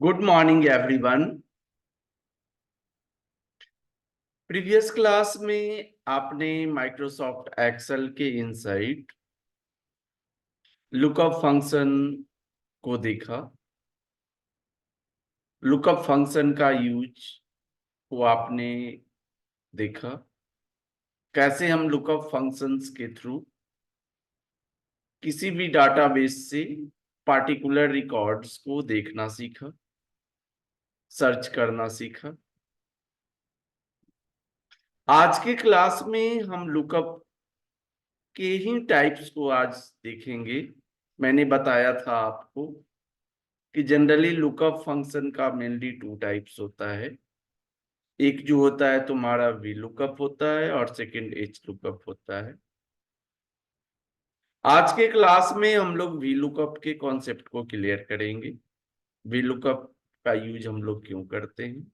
Good morning everyone. Previous class में आपने Microsoft Excel के इनसाइड लुकअप फंक्शन को देखा। लुकअप फंक्शन का यूज को आपने देखा, कैसे हम लुकअप फंक्शंस के थ्रू किसी भी डाटाबेस से पार्टिकुलर रिकॉर्ड्स को देखना सीखा, सर्च करना सीखा। आज के क्लास में हम लुकअप के ही टाइप्स को आज देखेंगे। मैंने बताया था आपको कि जनरली लुकअप फंक्शन का मेनली टू टाइप्स होता है। एक जो होता है तुम्हारा वी लुकअप होता है और सेकंड एच लुकअप होता है। आज के क्लास में हम लोग वी लुकअप के कॉन्सेप्ट को क्लियर करेंगे। वी लुकअप का यूज हम लोग क्यों करते हैं,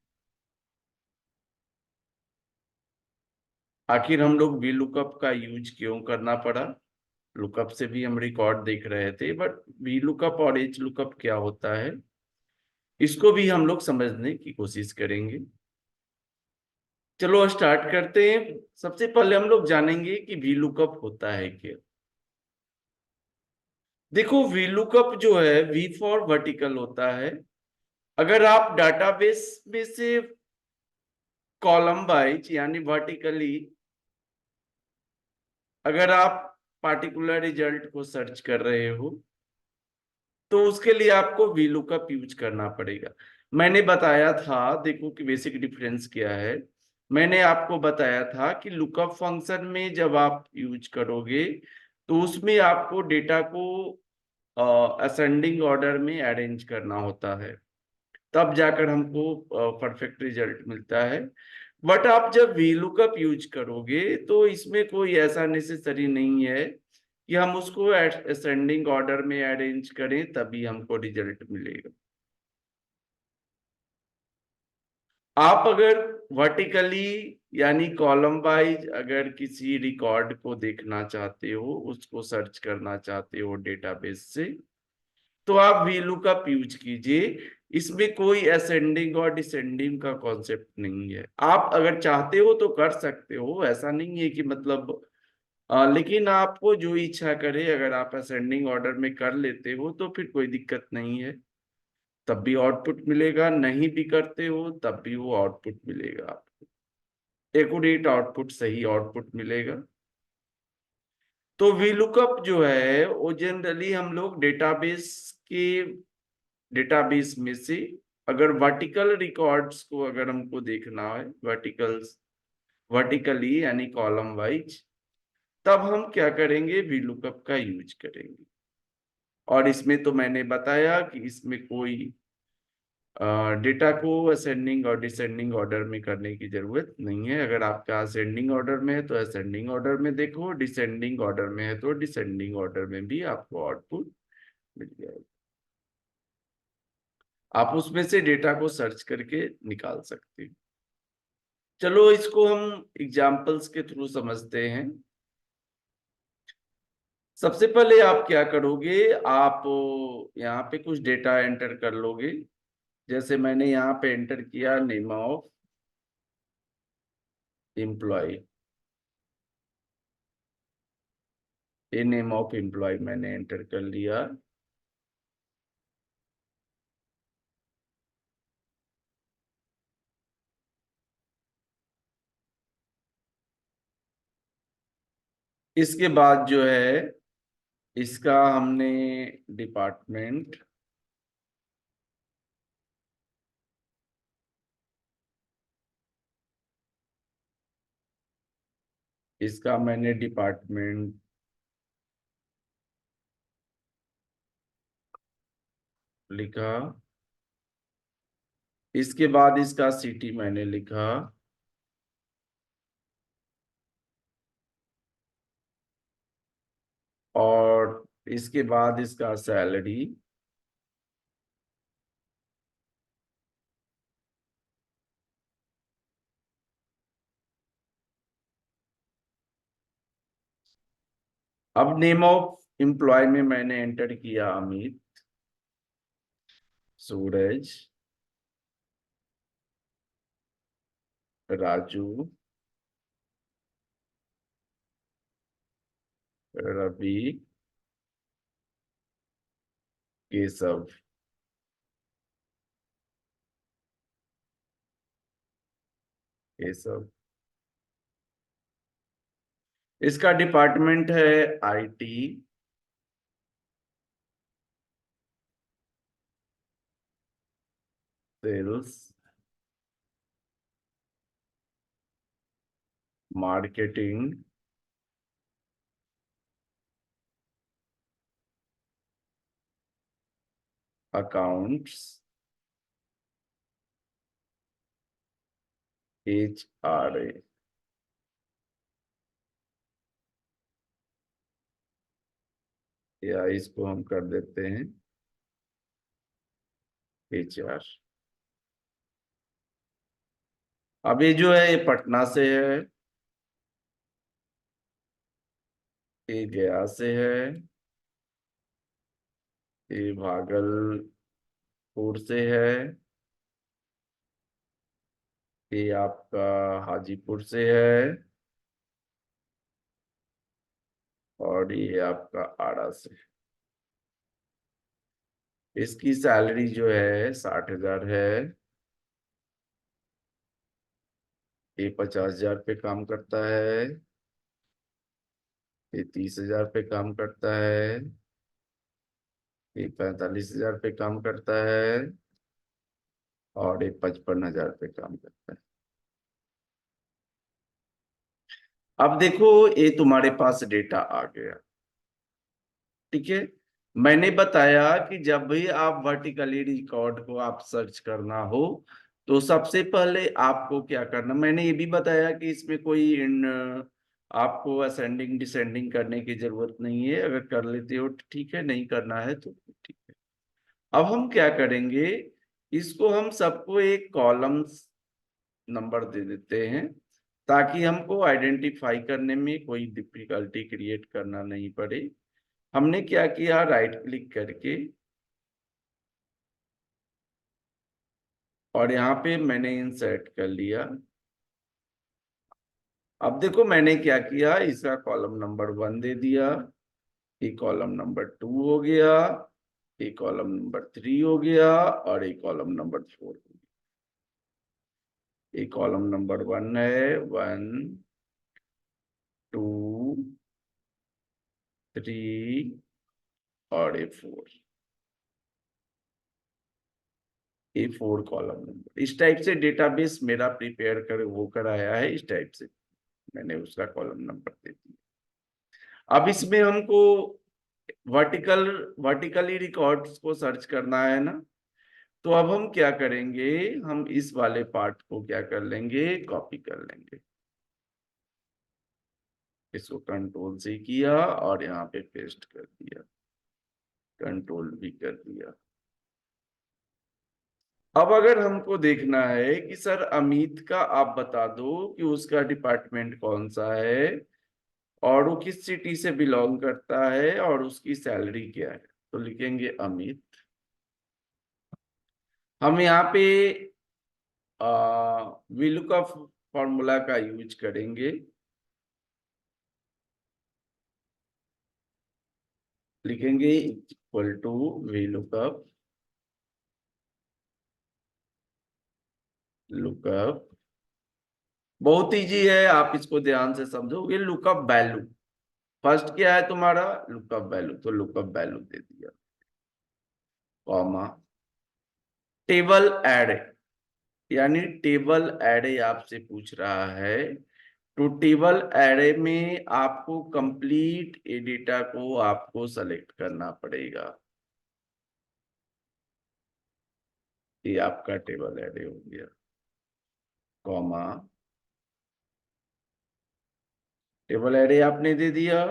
आखिर हम लोग वी लुकअप का यूज क्यों करना पड़ा। लुकअप से भी हम रिकॉर्ड देख रहे थे, बट वी लुकअप और एच लुकअप क्या होता है इसको भी हम लोग समझने की कोशिश करेंगे। चलो स्टार्ट करते हैं। सबसे पहले हम लोग जानेंगे कि वी लुकअप होता है क्या। देखो, वी लुकअप जो है वी फॉर वर्टिकल होता है। अगर आप डाटाबेस में से कॉलम वाइज यानी वर्टिकली अगर आप पार्टिकुलर रिजल्ट को सर्च कर रहे हो तो उसके लिए आपको वी लुकअप यूज करना पड़ेगा। मैंने बताया था, देखो कि बेसिक डिफरेंस क्या है। मैंने आपको बताया था कि लुकअप फंक्शन में जब आप यूज करोगे तो उसमें आपको डेटा को असेंडिंग ऑर्डर में अरेंज करना होता है, तब जाकर हमको परफेक्ट रिजल्ट मिलता है। बट आप जब वी लुकअप यूज करोगे तो इसमें कोई ऐसा नेसेसरी नहीं है कि हम उसको असेंडिंग ऑर्डर में अरेंज करें तभी हमको रिजल्ट मिलेगा। आप अगर वर्टिकली यानी कॉलम वाइज अगर किसी रिकॉर्ड को देखना चाहते हो, उसको सर्च करना चाहते हो डेटाबेस से, तो आप वी लुकअप यूज कीजिए। इसमें कोई असेंडिंग और डिसेंडिंग का कॉन्सेप्ट नहीं है। आप अगर चाहते हो तो कर सकते हो, ऐसा नहीं है कि मतलब लेकिन आपको जो इच्छा करे, अगर आप असेंडिंग ऑर्डर में कर लेते हो तो फिर कोई दिक्कत नहीं है, तब भी आउटपुट मिलेगा। नहीं भी करते हो तब भी वो आउटपुट मिलेगा, आपको एक्यूरेट आउटपुट, सही आउटपुट मिलेगा। तो वी लुकअप जो है वो जनरली हम लोग डेटाबेस में से अगर वर्टिकल रिकॉर्ड्स को अगर हमको देखना है, वर्टिकली यानी कॉलम वाइज, तब हम क्या करेंगे, वी लुकअप का यूज करेंगे। और इसमें तो मैंने बताया कि इसमें कोई डेटा को असेंडिंग और डिसेंडिंग ऑर्डर में करने की जरूरत नहीं है। अगर आपका असेंडिंग ऑर्डर में है तो असेंडिंग ऑर्डर में देखो, डिसेंडिंग ऑर्डर में है तो डिसेंडिंग ऑर्डर में भी आपको आउटपुट मिल जाएगा। आप उसमें से डेटा को सर्च करके निकाल सकते हैं। चलो इसको हम एग्जाम्पल्स के थ्रू समझते हैं। सबसे पहले आप क्या करोगे, आप यहाँ पे कुछ डेटा एंटर कर लोगे। जैसे मैंने यहाँ पे एंटर किया नेम ऑफ एम्प्लॉय, ये नेम ऑफ एम्प्लॉय मैंने एंटर कर लिया। इसके बाद जो है इसका हमने डिपार्टमेंट, इसका मैंने डिपार्टमेंट लिखा। इसके बाद इसका सिटी मैंने लिखा। और इसके बाद इसका सैलरी। अब नेम ऑफ एम्प्लॉय में मैंने एंटर किया अमित, सूरज, राजू, रवि, केशव। केशव, इसका डिपार्टमेंट है IT, sales, marketing, accounts, HRA। या इसको हम कर देते हैं HR। अब ये जो है ये पटना से है, ये गया से है, ये भागलपुर से है, ये आपका हाजीपुर से है, और ये आपका आरा से। इसकी सैलरी जो है 60,000 है। ये 50,000 पे काम करता है, ये 30,000 पे काम करता है, ये 45,000 पे काम करता है, और ये 55,000 पे काम करता है। अब देखो, ये तुम्हारे पास डेटा आ गया। ठीक है, मैंने बताया कि जब भी आप वर्टिकली रिकॉर्ड को आप सर्च करना हो तो सबसे पहले आपको क्या करना, मैंने ये भी बताया कि इसमें कोई आपको असेंडिंग डिसेंडिंग करने की जरूरत नहीं है। अगर कर लेते हो तो ठीक है, नहीं करना है तो ठीक है। अब हम क्या करेंगे, इसको हम सबको एक कॉलम्स नंबर दे देते हैं ताकि हमको आइडेंटिफाई करने में कोई डिफिकल्टी क्रिएट करना नहीं पड़े। हमने क्या किया, राइट क्लिक करके और यहाँ पे मैंने इंसर्ट कर लिया। अब देखो मैंने क्या किया, इसका कॉलम नंबर 1 दे दिया, ये कॉलम नंबर 2 हो गया, ये कॉलम नंबर 3 हो गया, और ये कॉलम नंबर 4 हो गया। ये कॉलम नंबर 1 है, 1 2 3 और ये 4। ये 4 कॉलम नंबर इस टाइप से डेटाबेस मेरा प्रिपेयर कर वो कराया है, इस टाइप से मैंने उसका कॉलम नंबर दे दिया। अब इसमें हमको वर्टिकली रिकॉर्ड्स को सर्च करना है ना, तो अब हम क्या करेंगे, हम इस वाले पार्ट को क्या कर लेंगे, कॉपी कर लेंगे। इसको कंट्रोल से किया और यहाँ पे पेस्ट कर दिया, कंट्रोल भी कर दिया। अब अगर हमको देखना है कि सर अमित का आप बता दो कि उसका डिपार्टमेंट कौन सा है और वो किस सिटी से बिलोंग करता है और उसकी सैलरी क्या है, तो लिखेंगे अमित। हम यहाँ पे VLOOKUP फॉर्मूला का यूज करेंगे। लिखेंगे इक्वल टू VLOOKUP, लुकअप बहुत इजी है, आप इसको ध्यान से समझोगे। लुकअप वैल्यू, फर्स्ट क्या है तुम्हारा, लुकअप वैल्यू, तो लुकअप वैल्यू दे दिया, कॉमा, टेबल एड, यानी टेबल एरे आपसे पूछ रहा है, तो टेबल एरे में आपको कंप्लीट ए डेटा को आपको सेलेक्ट करना पड़ेगा। ये आपका टेबल एरे हो गया, कॉमा, टेबल एरे आपने दे दिया।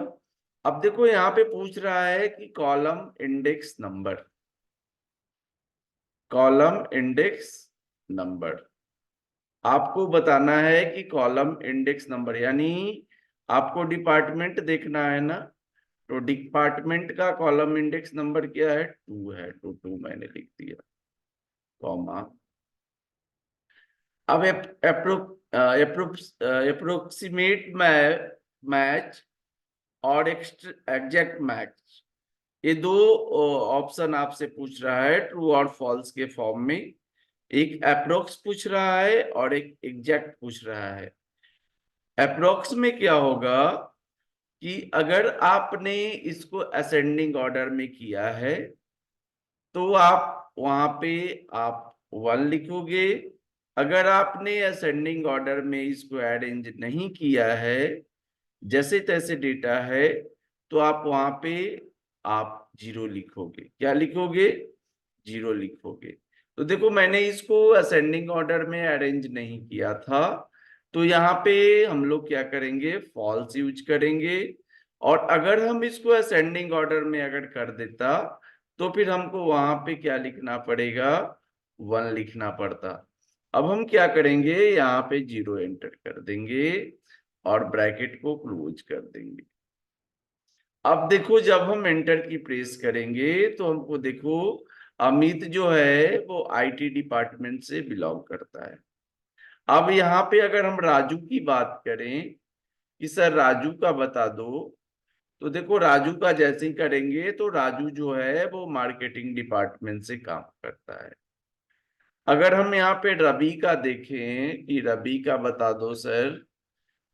अब देखो यहाँ पे पूछ रहा है कि column index number, column index number आपको बताना है कि कॉलम इंडेक्स नंबर, यानी आपको डिपार्टमेंट देखना है ना, तो डिपार्टमेंट का कॉलम इंडेक्स नंबर क्या है, 2 है, तो 2 मैंने लिख दिया, कॉमा। अब अप्रोक्सीमेट मैच और एग्जैक्ट मैच, ये दो ऑप्शन आपसे पूछ रहा है ट्रू और फॉल्स के फॉर्म में। एक अप्रोक्स पूछ रहा है और एक एग्जैक्ट पूछ रहा है। अप्रोक्स में क्या होगा कि अगर आपने इसको असेंडिंग ऑर्डर में किया है तो आप वहां पे आप 1 लिखोगे। अगर आपने असेंडिंग ऑर्डर में इसको अरेंज नहीं किया है, जैसे तैसे डेटा है, तो आप वहां पे आप 0 लिखोगे। क्या लिखोगे? 0 लिखोगे। तो देखो मैंने इसको असेंडिंग ऑर्डर में अरेंज नहीं किया था, तो यहाँ पे हम लोग क्या करेंगे? फॉल्स यूज करेंगे। और अगर हम इसको असेंडिंग ऑर्डर में अगर कर देता तो फिर हमको वहां पे क्या लिखना पड़ेगा? 1 लिखना पड़ता। अब हम क्या करेंगे? यहाँ पे 0 एंटर कर देंगे और ब्रैकेट को क्लोज कर देंगे। अब देखो जब हम एंटर की प्रेस करेंगे तो हमको देखो अमित जो है वो आईटी डिपार्टमेंट से बिलोंग करता है। अब यहाँ पे अगर हम राजू की बात करें कि सर राजू का बता दो, तो देखो राजू का जैसे ही करेंगे तो राजू जो है वो मार्केटिंग डिपार्टमेंट से काम करता है। अगर हम यहाँ पे रवि का देखें कि रवि का बता दो सर,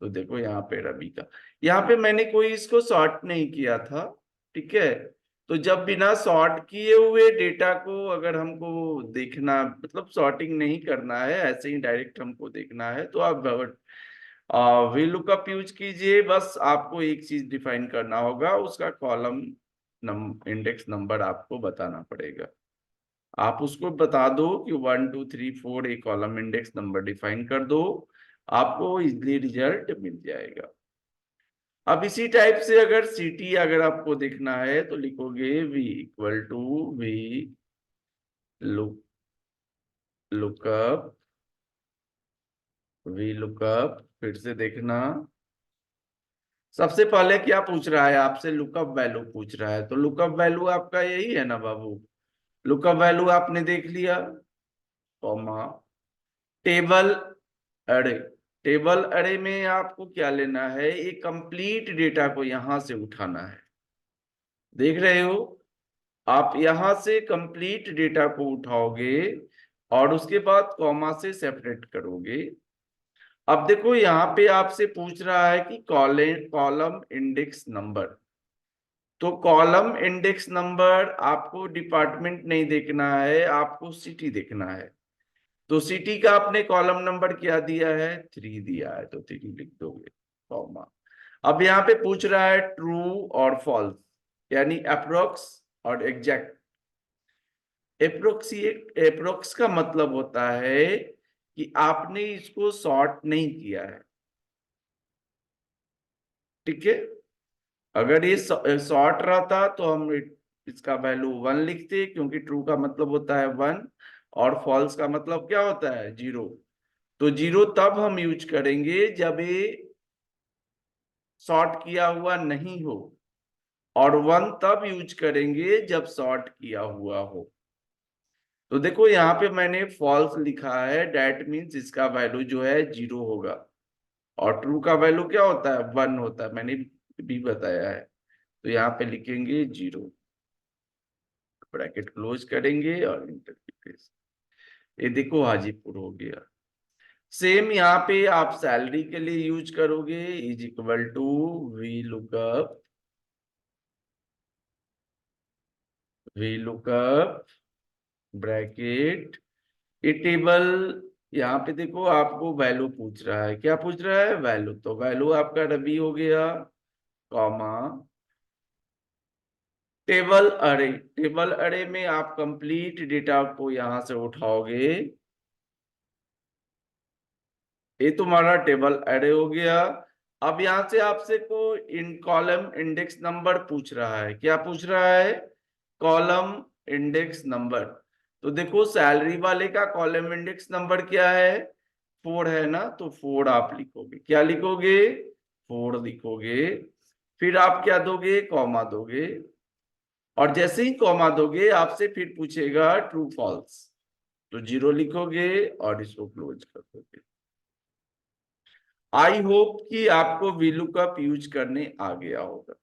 तो देखो यहाँ पे रवि का, यहाँ पे मैंने कोई इसको सॉर्ट नहीं किया था। ठीक है, तो जब बिना सॉर्ट किए हुए डेटा को अगर हमको देखना, मतलब सॉर्टिंग नहीं करना है, ऐसे ही डायरेक्ट हमको देखना है, तो आप वी लुकअप यूज कीजिए। बस आपको एक चीज डिफाइन करना होगा, उसका कॉलम इंडेक्स नंबर आपको बताना पड़ेगा। आप उसको बता दो कि 1 2 3 4 एक कॉलम इंडेक्स नंबर डिफाइन कर दो, आपको इजली रिजल्ट मिल जाएगा। अब इसी टाइप से अगर सिटी अगर आपको देखना है तो लिखोगे v equal to V lookup फिर से देखना। सबसे पहले क्या पूछ रहा है आपसे? लुकअप वैल्यू पूछ रहा है। तो लुकअप वैल्यू आपका यही है ना बाबू? लुकअप वैल्यू आपने देख लिया, कॉमा टेबल अरे। टेबल अरे में आपको क्या लेना है? एक कंप्लीट डेटा को यहां से उठाना है। देख रहे हो? आप यहां से कंप्लीट डेटा को उठाओगे और उसके बाद कॉमा से सेपरेट करोगे। अब देखो यहाँ पे आपसे पूछ रहा है कि कॉलम इंडेक्स नंबर। तो कॉलम इंडेक्स नंबर आपको डिपार्टमेंट नहीं देखना है, आपको सिटी देखना है। तो सिटी का आपने कॉलम नंबर क्या दिया है? 3 दिया है, तो 3 लिख दोगे, कॉमा। अब यहाँ पे पूछ रहा है ट्रू और फॉल्स, यानी अप्रोक्स और एग्जैक्ट। अप्रोक्स का मतलब होता है कि आपने इसको सॉर्ट नहीं किया है। ठीक है, अगर ये शॉर्ट रहता तो हम इसका वैल्यू 1 लिखते, क्योंकि ट्रू का मतलब होता है 1 और फॉल्स का मतलब क्या होता है? 0। तो 0 तब हम यूज करेंगे जब ये शॉर्ट किया हुआ नहीं हो, और 1 तब यूज करेंगे जब शॉर्ट किया हुआ हो। तो देखो यहाँ पे मैंने फॉल्स लिखा है, डेट मीन्स इसका वैल्यू जो है 0 होगा, और ट्रू का वैल्यू क्या होता है? 1 होता है, मैंने भी बताया है। तो यहाँ पे लिखेंगे 0, ब्रैकेट क्लोज करेंगे और इंटर की प्रेस। ये देखो हाजीपुर हो गया। सेम यहाँ पे आप सैलरी के लिए यूज करोगे, is equal to V lookup bracket. ये टेबल, यहाँ पे देखो आपको वैल्यू पूछ रहा है। क्या पूछ रहा है? वैल्यू। तो वैल्यू आपका रबी हो गया, कॉमा टेबल अरे में आप कंप्लीट डेटा को यहां से उठाओगे। ये तुम्हारा टेबल अरे हो गया। अब यहां से आपसे को इन कॉलम इंडेक्स नंबर पूछ रहा है। क्या पूछ रहा है? Column index number. तो देखो सैलरी वाले का कॉलम इंडेक्स नंबर क्या है? 4 है ना, तो 4 आप लिखोगे। क्या लिखोगे? 4 लिखोगे। फिर आप क्या दोगे? कॉमा दोगे, और जैसे ही कॉमा दोगे आपसे फिर पूछेगा ट्रू फॉल्स, तो 0 लिखोगे और इसको क्लोज कर दोगे। आई होप कि आपको VLOOKUP यूज करने आ गया होगा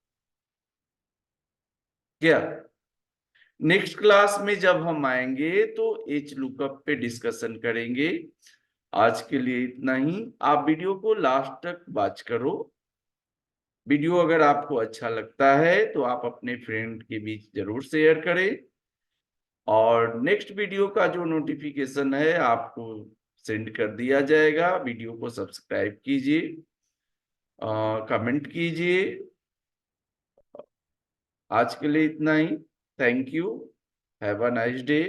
क्या। नेक्स्ट क्लास में जब हम आएंगे तो HLOOKUP पे डिस्कशन करेंगे। आज के लिए इतना ही। आप वीडियो को लास्ट तक वॉच करो। वीडियो अगर आपको अच्छा लगता है तो आप अपने फ्रेंड के बीच जरूर शेयर करें, और नेक्स्ट वीडियो का जो नोटिफिकेशन है आपको सेंड कर दिया जाएगा। वीडियो को सब्सक्राइब कीजिए, कमेंट कीजिए। आज के लिए इतना ही। Thank you. Have a nice day.